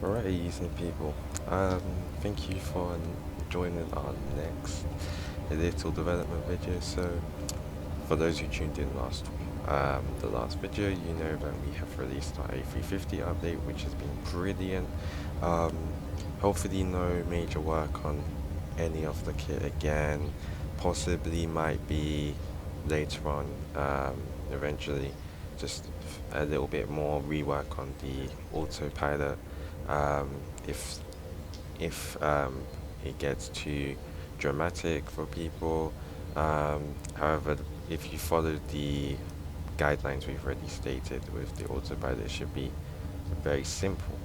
Alright, Aeson people. Thank you for joining our next little development video. So, for those who tuned in the last video, you know that we have released our A350 update, which has been brilliant. Um, Hopefully, no major work on any of the kit again. Possibly might be later on, eventually, just a little bit more rework on the autopilot um, if it gets too dramatic for people. However, if you follow the guidelines we've already stated with the autopilot, it should be very simple.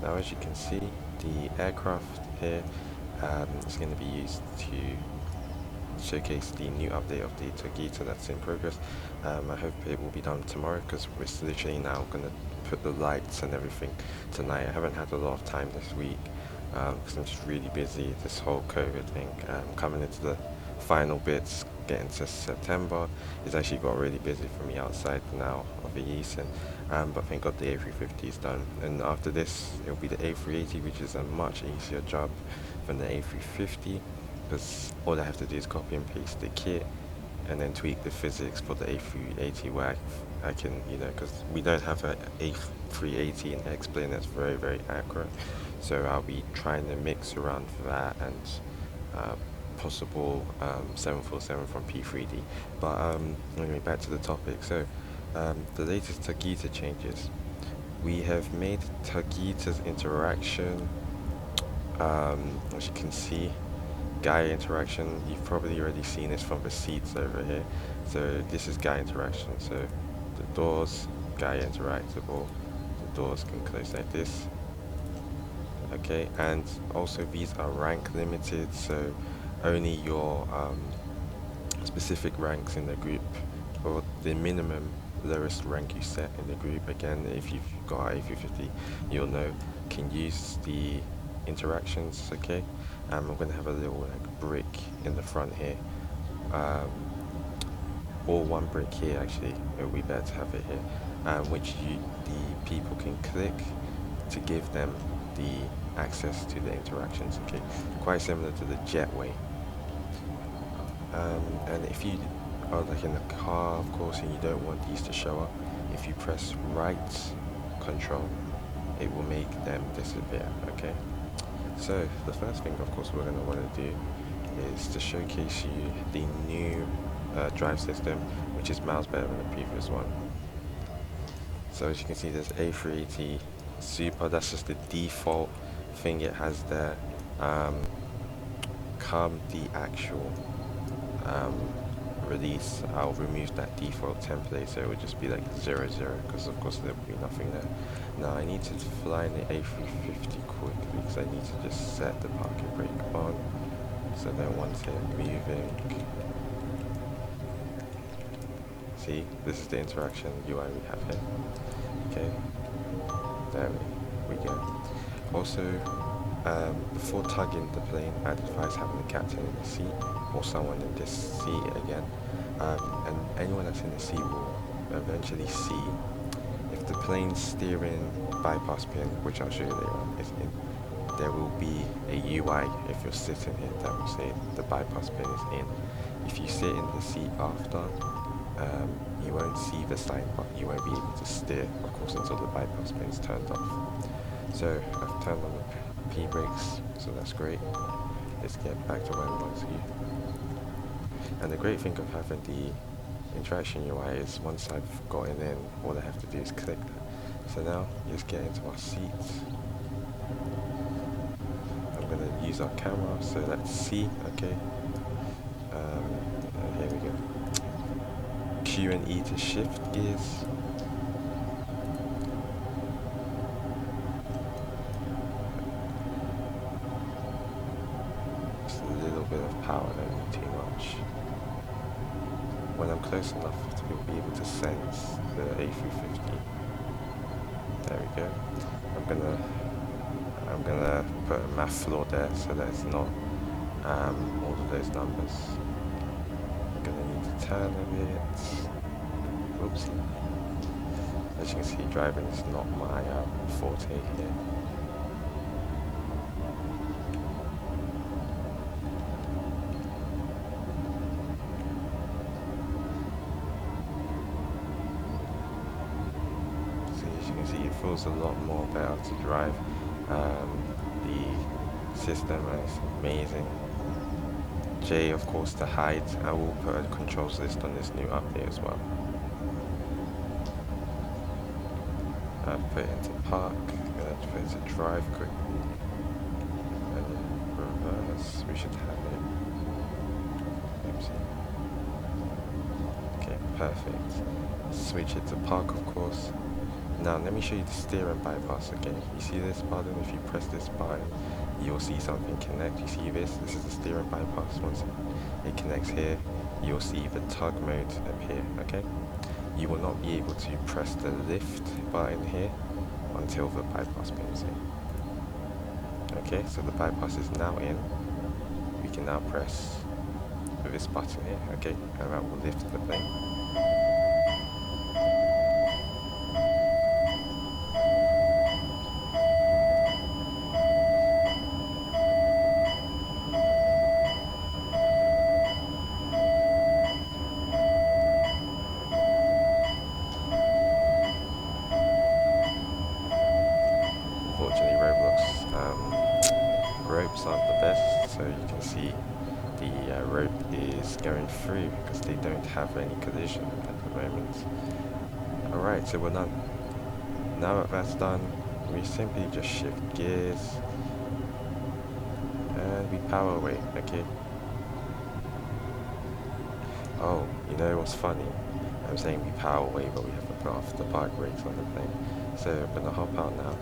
Now, as you can see, the aircraft here is going to be used to showcase the new update of the Tuggita that's in progress. I hope it will be done tomorrow because we're literally now going to put the lights and everything tonight. I haven't had a lot of time this week because I'm just really busy, this whole COVID thing. Coming into the final bits, getting to September, it's actually got really busy for me outside now of the Aeson. But thank God the A350 is done, and after this it'll be the A380, which is a much easier job than the A350 because all I have to do is copy and paste the kit and then tweak the physics for the A380 where I can, because we don't have an A380 in X-Plane that's very, very accurate, so I'll be trying to mix around that and possible 747 from P3D. But anyway, back to the topic. So the latest Tuggita changes. We have made Tuggita's interaction, as you can see, guy interaction. You've probably already seen this from the seats over here. So this is guy interaction. So the doors, guy interactable. The doors can close like this. Okay, and also these are rank limited, so only your specific ranks in the group, or the minimum lowest rank you set in the group, again if you've got A350 you'll know, can use the interactions. Okay, I'm going to have a little brick in the front here, or one brick here actually, it would be better to have it here, which the people can click to give them the access to the interactions. Okay, quite similar to the jetway. And if you are like in a car, of course, and you don't want these to show up, if you press right control, it will make them disappear. Okay, so the first thing, of course, we're going to want to do is to showcase you the new drive system, which is miles better than the previous one. So as you can see, there's A380 Super, that's just the default thing it has there. Come the actual release, I'll remove that default template, so it would just be like 00, because of course there will be nothing there. Now I need to fly in the A350 quickly because I need to just set the parking brake on, so then once it's moving, see, this is the interaction UI we have here. Okay, there we go. Also, before tugging the plane, I'd advise having the captain in the seat or someone in this seat again, and anyone that's in the seat will eventually see if the plane's steering bypass pin, which I'll show you later on, is in. There will be a UI if you're sitting here that will say the bypass pin is in. If you sit in the seat after, you won't see the sign, but you won't be able to steer, of course, until the bypass pin is turned off. So I've turned on the P brakes, so that's great. Let's get back to where we want to be. And the great thing of having the interaction UI is once I've gotten in, all I have to do is click that. So now, let's get into our seats. I'm going to use our camera, so let's see, okay. Here we go. Q and E to shift gears. Just a little bit of power, don't need too much. When I'm close enough, you'll be able to sense the A350. There we go. I'm gonna put a math floor there so that it's not all of those numbers. I'm gonna need to turn a bit. Oopsie. As you can see, driving is not my forte here. So as you can see, it feels a lot more better to drive. The system is amazing. J, of course, to hide. I will put a controls list on this new update as well. Put it into park, put it to drive quickly, and reverse. We should have it. Oopsie. Okay, perfect. Switch it to park, of course. Now let me show you the steering bypass again. You see this button? If you press this button, you'll see something connect. You see this? This is the steering bypass. Once it connects here, you'll see the tug mode appear, okay? You will not be able to press the lift button here until the bypass pin is in. Okay, so the bypass is now in. We can now press this button here, okay? And that will lift the plane. Ropes aren't the best, so you can see the rope is going through because they don't have any collision at the moment. Alright, so we're done. Now that that's done, we simply just shift gears and we power away, okay? Oh, you know what's funny? I'm saying we power away, but we have to put off the park brakes on the plane. So I'm gonna hop out now.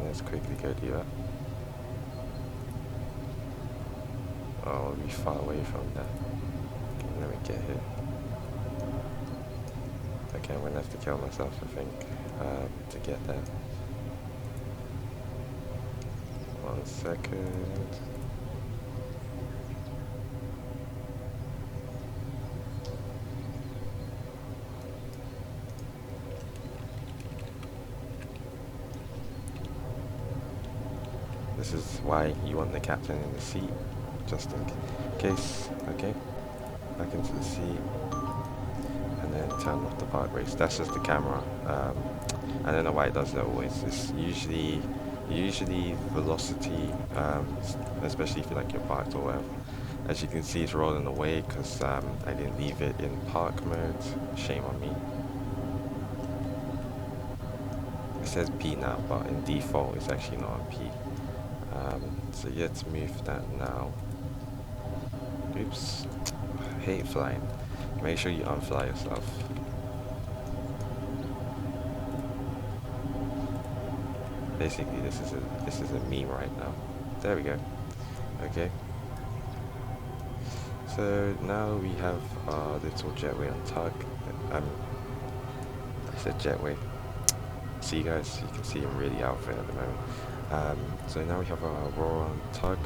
Let's quickly go do that. Oh, we'll be far away from that. Okay, let me get here. Okay, I'm gonna have to kill myself, I think, to get there. 1 second. This is why you want the captain in the seat, just in case. Okay, back into the seat, and then turn off the park brakes. That's just the camera. I don't know why it does that always. It's usually velocity, especially if you like you're parked or whatever. As you can see, it's rolling away because I didn't leave it in park mode. Shame on me. It says P now, but in default it's actually not on P. So let's move that now. Oops, I hate flying. Make sure you unfly yourself. Basically, this is a meme right now. There we go. Okay. So now we have our little jetway on tug. I said jetway. See guys, you can see I'm really out of it at the moment. So now we have our Aurora on tug.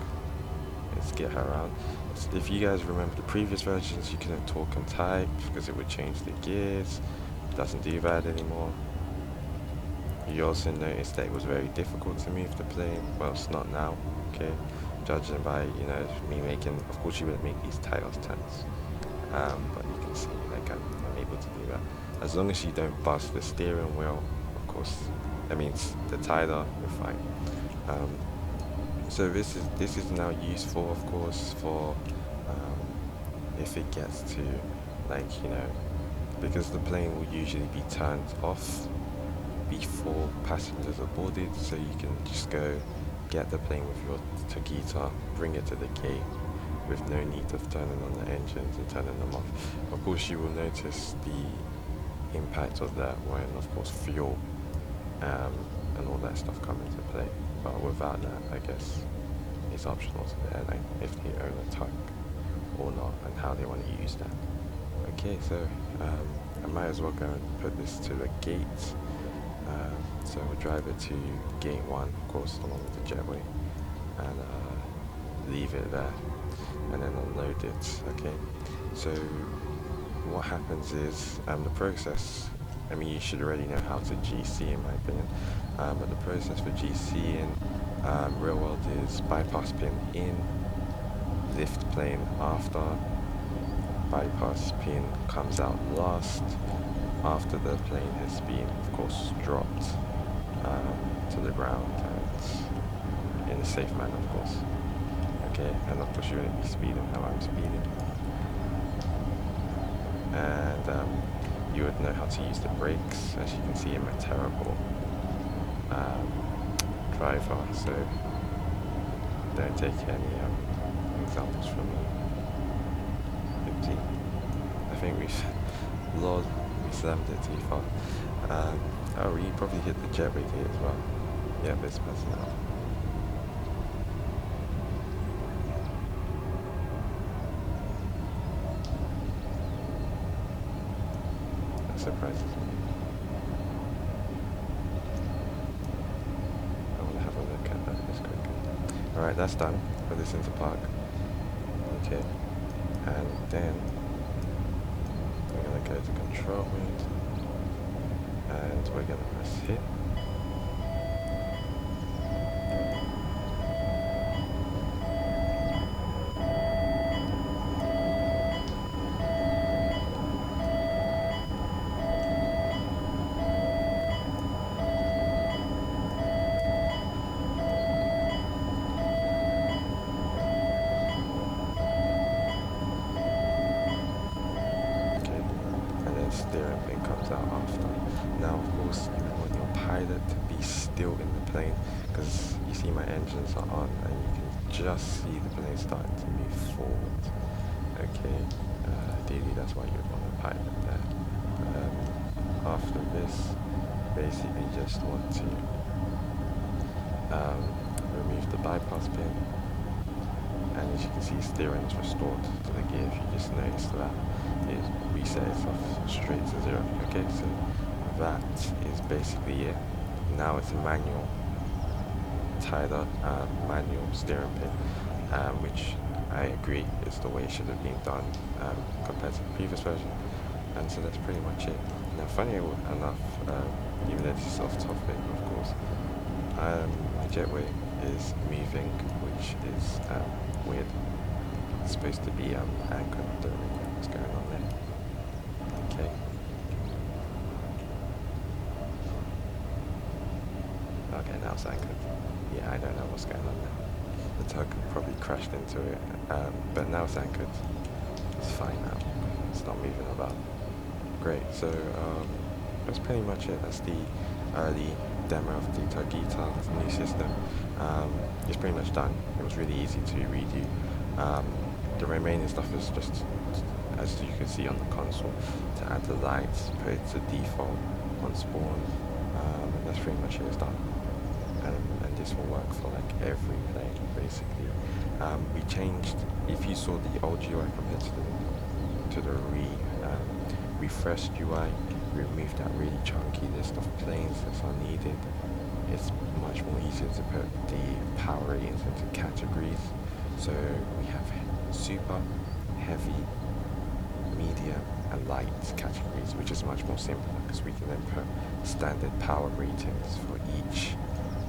Let's get her around. So if you guys remember the previous versions, you couldn't talk and type because it would change the gears. It doesn't do that anymore. You also noticed that it was very difficult to move the plane. Well, it's not now, okay? Judging by, you know, me making, of course you wouldn't make these titles tense. But you can see, like, I'm able to do that. As long as you don't bust the steering wheel, of course, that means the tither, you're fine. So this is now useful, of course, for if it gets to, like, you know, because the plane will usually be turned off before passengers are boarded, so you can just go get the plane with your Tuggita, bring it to the gate, with no need of turning on the engines and turning them off. Of course, you will notice the impact of that when, of course, fuel and all that stuff come into play. But without that, I guess it's optional to the airline if they own a tug or not, and how they want to use that. Okay, so I might as well go and put this to the gate. So we'll drive it to gate 1, of course, along with the jetway, and leave it there, and then unload it. Okay, so what happens is the process, I mean, you should already know how to GC in my opinion, but the process for GC in real world is bypass pin in, lift plane after, bypass pin comes out last after the plane has been, of course, dropped to the ground, and in a safe manner, of course. Okay, and of course you wouldn't be speeding how I'm speeding, and you would know how to use the brakes. As you can see, I'm a terrible driver, so don't take any examples from me. 50. I think Lord, we slammed it too far. Oh, you probably hit the jetway here as well. Yeah, this person out. That surprises me. I want to have a look at that just quickly. Alright, that's done. Put this into park. Okay. And then we're going to go to control mode. And we're going to press hit. Steering pin comes out after. Now, of course, you want your pilot to be still in the plane, because you see my engines are on and you can just see the plane starting to move forward. Okay, ideally that's why you'd want a pilot there. After this, basically just want to remove the bypass pin, and as you can see, steering is restored to the gear. If you just notice that it resets off straight to 0. Okay, so that is basically it. Now it's a manual tied up manual steering pin, which I agree is the way it should have been done compared to the previous version. And so that's pretty much it. Now, funny enough, even though this is off topic, of course, my jetway is moving, which is weird. It's supposed to be anchored. Don't really know what's going on there. Okay. Okay, now it's anchored. Yeah, I don't know what's going on there. The tug probably crashed into it, but now it's anchored. It's fine now. It's not moving about. Great. So that's pretty much it. That's the early demo of the Tuggita new system. It's pretty much done. It was really easy to redo. The remaining stuff is just, as you can see on the console, to add the lights, put it to default on spawn, and that's pretty much it. It's done. And this will work for like every plane basically. We changed, if you saw the old UI compared to the refreshed UI, we removed that really chunky list of planes that's unneeded. It's much more easier to put the power ratings into categories. So we have super, heavy, medium and light categories, which is much more simple because we can then put standard power ratings for each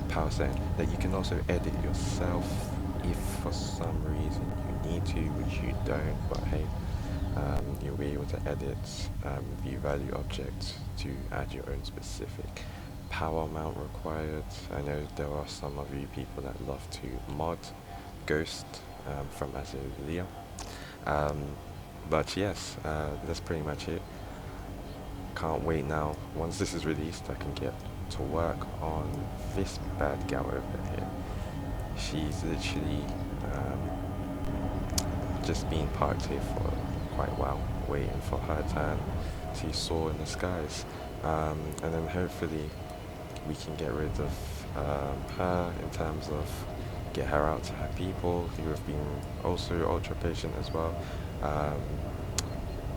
power setting that you can also edit yourself if for some reason you need to, which you don't, but hey, you'll be able to edit view value objects to add your own specific power amount required. I know there are some of you people that love to mod Ghost from Aeson. But yes, that's pretty much it. Can't wait now. Once this is released, I can get to work on this bad gal over here. She's literally just been parked here for quite a while, waiting for her turn to soar in the skies. And then hopefully we can get rid of her in terms of get her out to her people who have been also ultra patient as well. Um,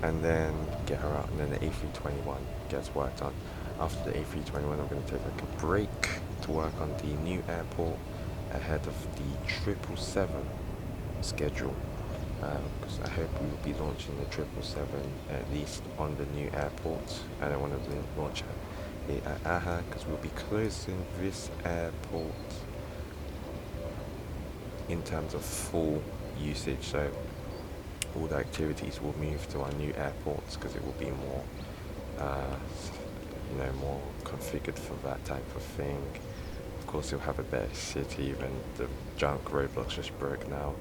and then get her out, and then the A321 gets worked on. After the A321, I'm going to take like a break to work on the new airport ahead of the 777 schedule. Because I hope we will be launching the 777 at least on the new airport. I don't want to launch it at AHA because we'll be closing this airport in terms of full usage. So all the activities will move to our new airports because it will be more, uh, more configured for that type of thing. Of course, you'll have a better city, even the junk roadblocks just broke now.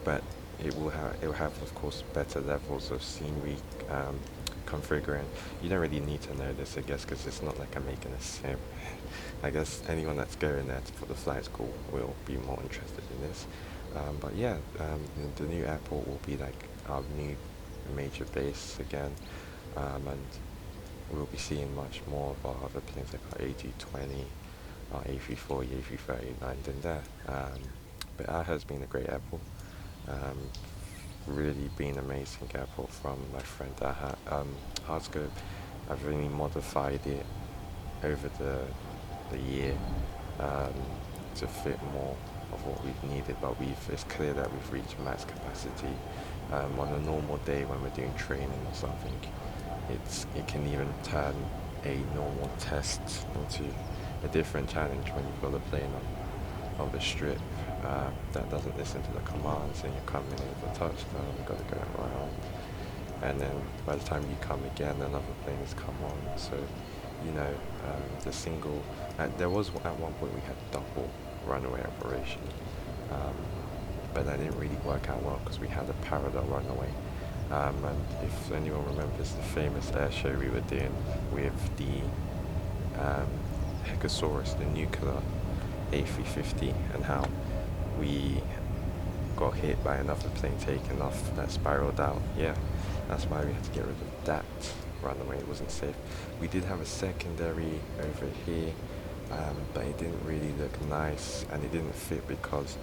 But it will have, of course, better levels of scenery configuring. You don't really need to know this, I guess, because it's not like I'm making a sim. I guess anyone that's going there for the flight school will be more interested in this. But yeah, the new airport will be like our new major base again, and we'll be seeing much more of our other planes like our A220, our A340, A330 landing there. But AHA has been a great airport. Really been amazing airport from my friend AHA. Hardscope, I've really modified it over the year to fit more of what we've needed, but it's clear that we've reached max capacity. On a normal day when we're doing training or something, it can even turn a normal test into a different challenge when you've got a plane on the strip that doesn't listen to the commands, and you're coming in with a touchdown, you've got to go around, and then by the time you come again, another plane has come on. So the single, there was at one point we had double runaway operation, but that didn't really work out well because we had a parallel runaway. And if anyone remembers the famous air show we were doing with the Hecasaurus, the nuclear A350, and how we got hit by another plane taking off that spiraled out. Yeah, that's why we had to get rid of that runaway. It wasn't safe. We did have a secondary over here, but it didn't really look nice, and it didn't fit because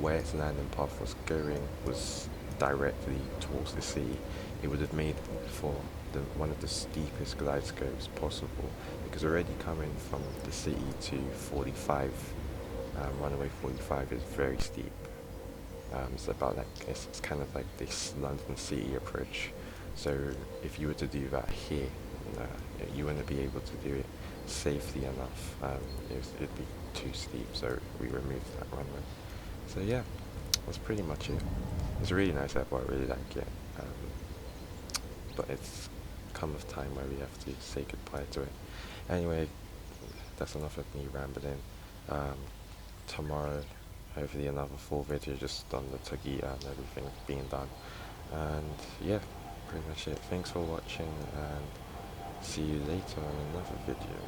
where its landing path was going was directly towards the sea. It would have made for one of the steepest glide scopes possible, because already coming from the city to 45, runaway 45 is very steep. It's about like, it's kind of like this London City approach. So if you were to do that here, you wouldn't be able to do it safely enough. It'd be too steep, so we removed that runway. So yeah, that's pretty much it. It's a really nice airport, I really like it. But it's come of time where we have to say goodbye to it. Anyway, that's enough of me rambling. Tomorrow, hopefully another full video just on the Tuggita and everything being done. And yeah, pretty much it. Thanks for watching, and see you later on another video.